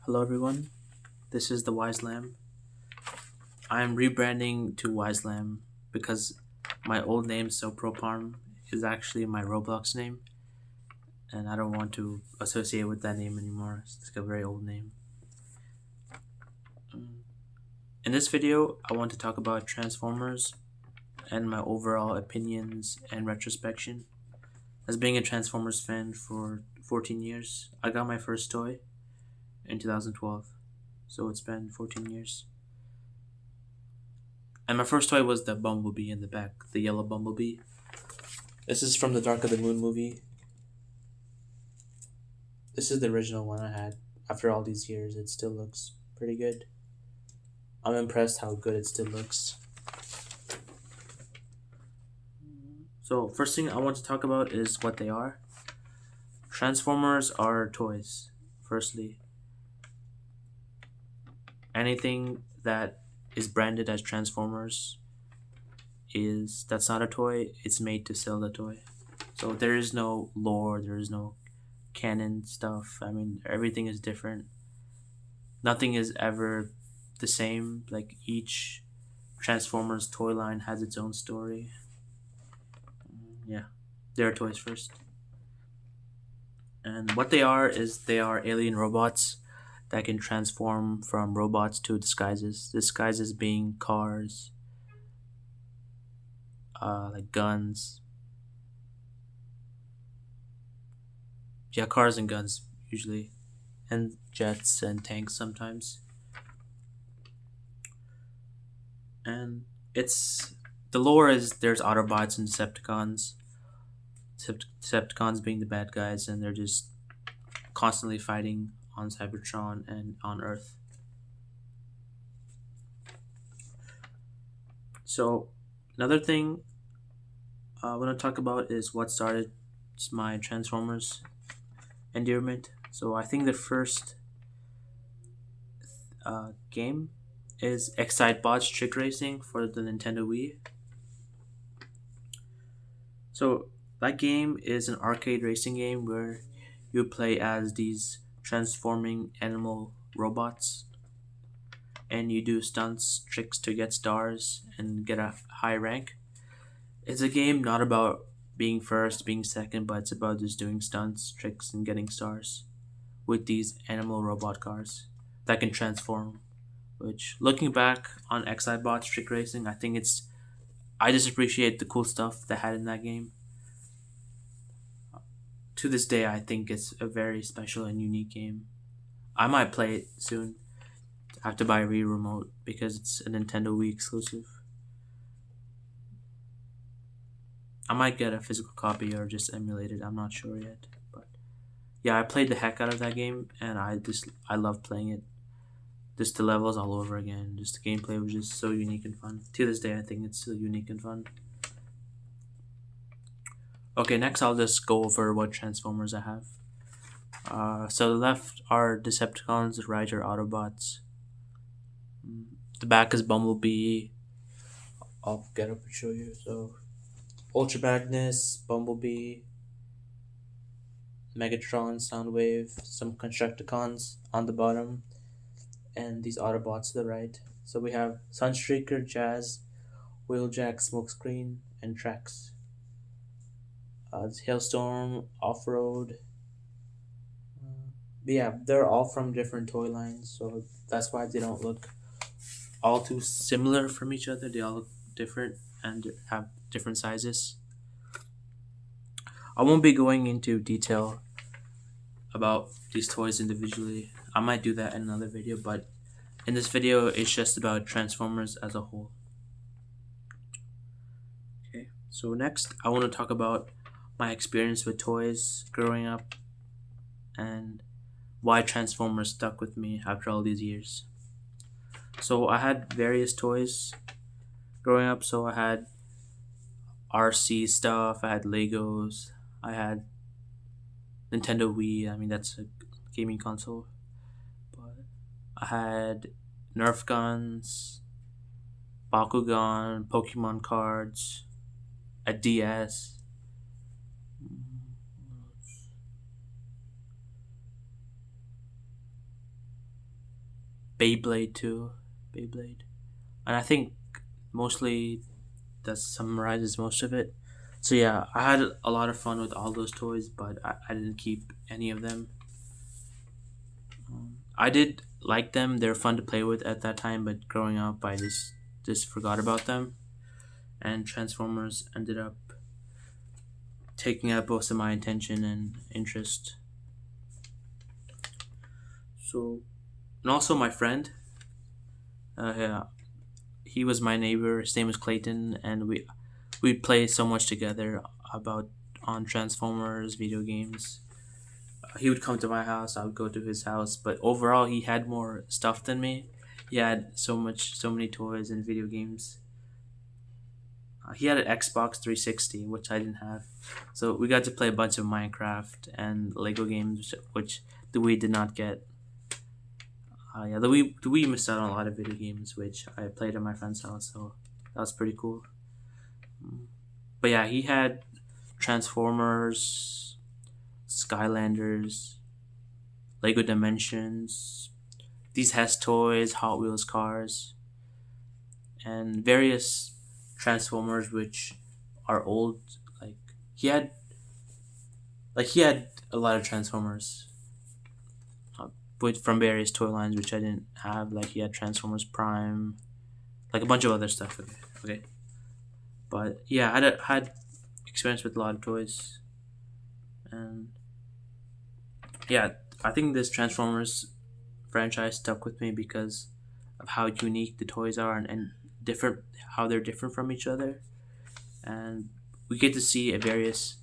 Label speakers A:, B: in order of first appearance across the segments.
A: Hello everyone, this is the Wise Lamb. I'm rebranding to Wise Lamb because my old name, Soproparm, is actually my Roblox name, and I don't want to associate with that name anymore. It's like a very old name. Mm. In this video, I want to talk about Transformers and my overall opinions and retrospection. As being a Transformers fan for 14 years, I got my first toy in 2012, so it's been 14 years. And my first toy was the Bumblebee in the back, the yellow Bumblebee. This is from the Dark of the Moon movie. This is the original one I had. After all these years, it still looks pretty good. I'm impressed how good it still looks. So, first thing I want to talk about is what they are. Transformers are toys. Firstly, anything that is branded as Transformers is that's not a toy. It's made to sell the toy. So there is no lore. There is no canon stuff. I mean, everything is different. Nothing is ever the same. Like each Transformers toy line has its own story. Yeah, they're toys first. And what they are is they are alien robots that can transform from robots to disguises. Disguises being cars, like guns. Yeah, cars and guns usually, and jets and tanks sometimes. And it's the lore is there's Autobots and Decepticons. Decepticons being the bad guys, and they're just constantly fighting on Cybertron and on Earth. So another thing I want to talk about is what started my Transformers endearment. So I think the first game is Excitebots Trick Racing for the Nintendo Wii. So that game is an arcade racing game where you play as these transforming animal robots and you do stunts, tricks to get stars and get a high rank. It's a game not about being first, being second, but it's about just doing stunts, tricks, and getting stars with these animal robot cars that can transform. Which, looking back on Excitebots Trick Racing, I think it's. I just appreciate the cool stuff they had in that game. To this day, I think it's a very special and unique game. I might play it soon. I have to buy a Wii remote because it's a Nintendo Wii exclusive. I might get a physical copy or just emulate it. I'm not sure yet, but yeah, I played the heck out of that game, and I love playing it. Just the levels all over again. Just the gameplay was just so unique and fun. To this day, I think it's still unique and fun. Okay, next I'll just go over what Transformers I have. So the left are Decepticons, the right are Autobots. The back is Bumblebee. I'll get up and show you. So Ultra Magnus, Bumblebee, Megatron, Soundwave, some Constructicons on the bottom, and these Autobots to the right. So we have Sunstreaker, Jazz, Wheeljack, Smokescreen, and Trax. Hailstorm, Off Road. But yeah, they're all from different toy lines, so that's why they don't look all too similar from each other. They all look different and have different sizes. I won't be going into detail about these toys individually. I might do that in another video, but in this video, it's just about Transformers as a whole. Okay, so next, I want to talk about my experience with toys growing up and why Transformers stuck with me after all these years. So I had various toys growing up. So I had RC stuff, I had Legos, I had Nintendo Wii. I mean, that's a gaming console. But I had Nerf guns, Bakugan, Pokemon cards, a DS. Beyblade too. Beyblade. And I think mostly that summarizes most of it. So yeah, I had a lot of fun with all those toys, but I didn't keep any of them. I did like them; they're fun to play with at that time. But growing up, I just forgot about them, and Transformers ended up taking up most of my attention and interest. So, and also my friend, yeah, he was my neighbor. His name was Clayton, and we play so much together about on Transformers video games. He would come to my house, I would go to his house, but overall he had more stuff than me. He had so many toys and video games. He had an Xbox 360, which I didn't have. So we got to play a bunch of Minecraft and Lego games, which the Wii did not get. Yeah, the Wii missed out on a lot of video games, which I played at my friend's house, so that was pretty cool. But yeah, he had Transformers, Skylanders, Lego Dimensions, these Hess toys, Hot Wheels cars, and various Transformers which are old. Like he had, he had a lot of Transformers, uh, with from various toy lines which I didn't have. Like he had Transformers Prime, like a bunch of other stuff. Okay, okay. But yeah, had experience with a lot of toys, and yeah, I think this Transformers franchise stuck with me because of how unique the toys are, and different how they're different from each other, and we get to see a various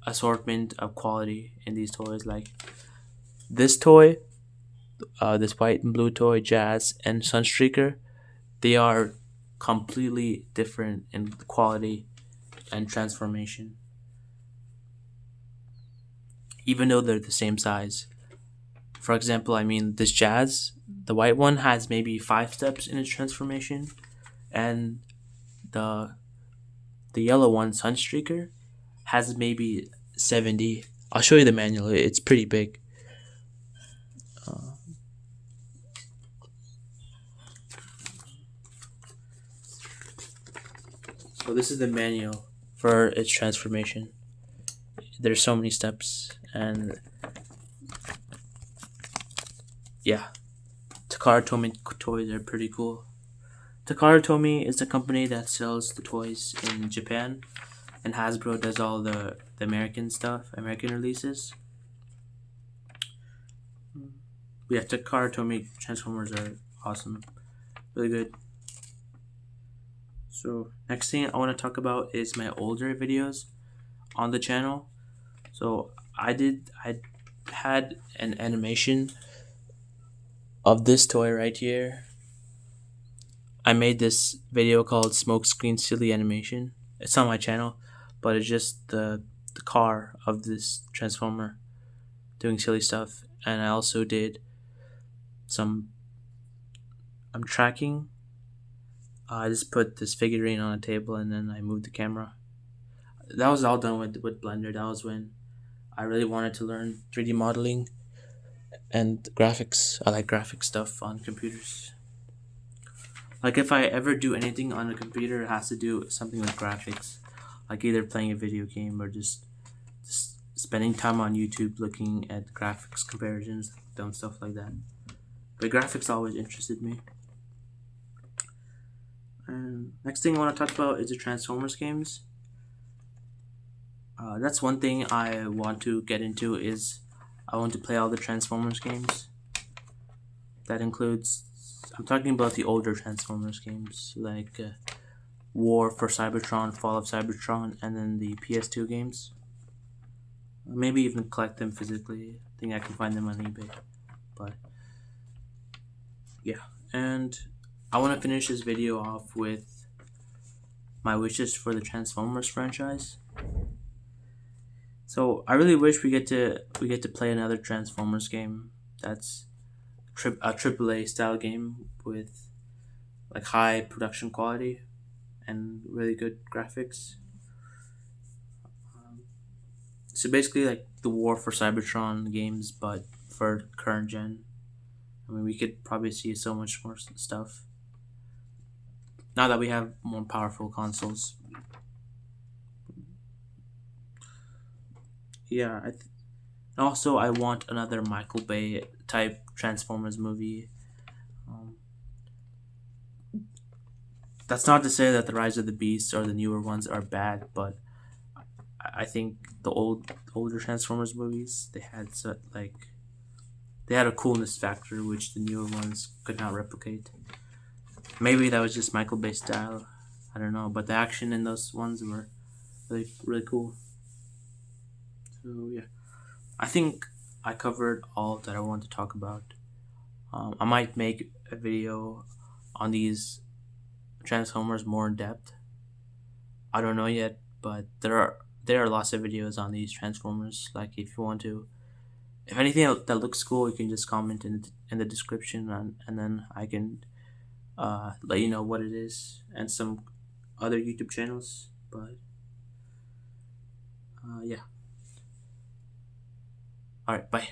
A: assortment of quality in these toys. Like this toy, this white and blue toy, Jazz and Sunstreaker, they are completely different in quality and transformation, even though they're the same size. For example, I mean, this Jazz, the white one has maybe 5 steps in its transformation, and the the yellow one, Sunstreaker, has maybe 70. I'll show you the manual. It's pretty big. So this is the manual for its transformation. There's so many steps, and yeah, Takara Tomy toys are pretty cool. Takara Tomy is the company that sells the toys in Japan, and Hasbro does all the American stuff, American releases. Yeah, Takara Tomy Transformers are awesome, really good. So next thing I want to talk about is my older videos on the channel. So I had an animation of this toy right here. I made this video called Smokescreen Silly Animation. It's on my channel, but it's just the car of this transformer doing silly stuff. And I also did some I'm tracking. I just put this figurine on a table and then I moved the camera. That was all done with Blender. That was when I really wanted to learn 3D modeling and graphics. I like graphic stuff on computers. Like if I ever do anything on a computer, it has to do something with graphics, like either playing a video game or just spending time on YouTube looking at graphics comparisons, dumb stuff like that. But graphics always interested me. And next thing I want to talk about is the Transformers games. That's one thing I want to get into is I want to play all the Transformers games. That includes I'm talking about the older Transformers games like War for Cybertron, Fall of Cybertron, and then the PS2 games. Maybe even collect them physically. I think I can find them on eBay. But yeah, and I want to finish this video off with my wishes for the Transformers franchise. So I really wish we get to play another Transformers game that's a AAA style game with like high production quality and really good graphics. So basically, like the War for Cybertron games, but for current gen. I mean, we could probably see so much more stuff now that we have more powerful consoles. Yeah, also I want another Michael Bay type Transformers movie. Um, that's not to say that the Rise of the Beast or the newer ones are bad, but I think the older Transformers movies they had they had a coolness factor which the newer ones could not replicate. Maybe that was just Michael Bay style. I don't know, but the action in those ones were really cool. So yeah, I think I covered all that I want to talk about. I might make a video on these Transformers more in depth. I don't know yet, but there are lots of videos on these Transformers. Like if you want to, if anything that looks cool, you can just comment in the description, and then I can let you know what it is and some other YouTube channels. But yeah, all right, bye.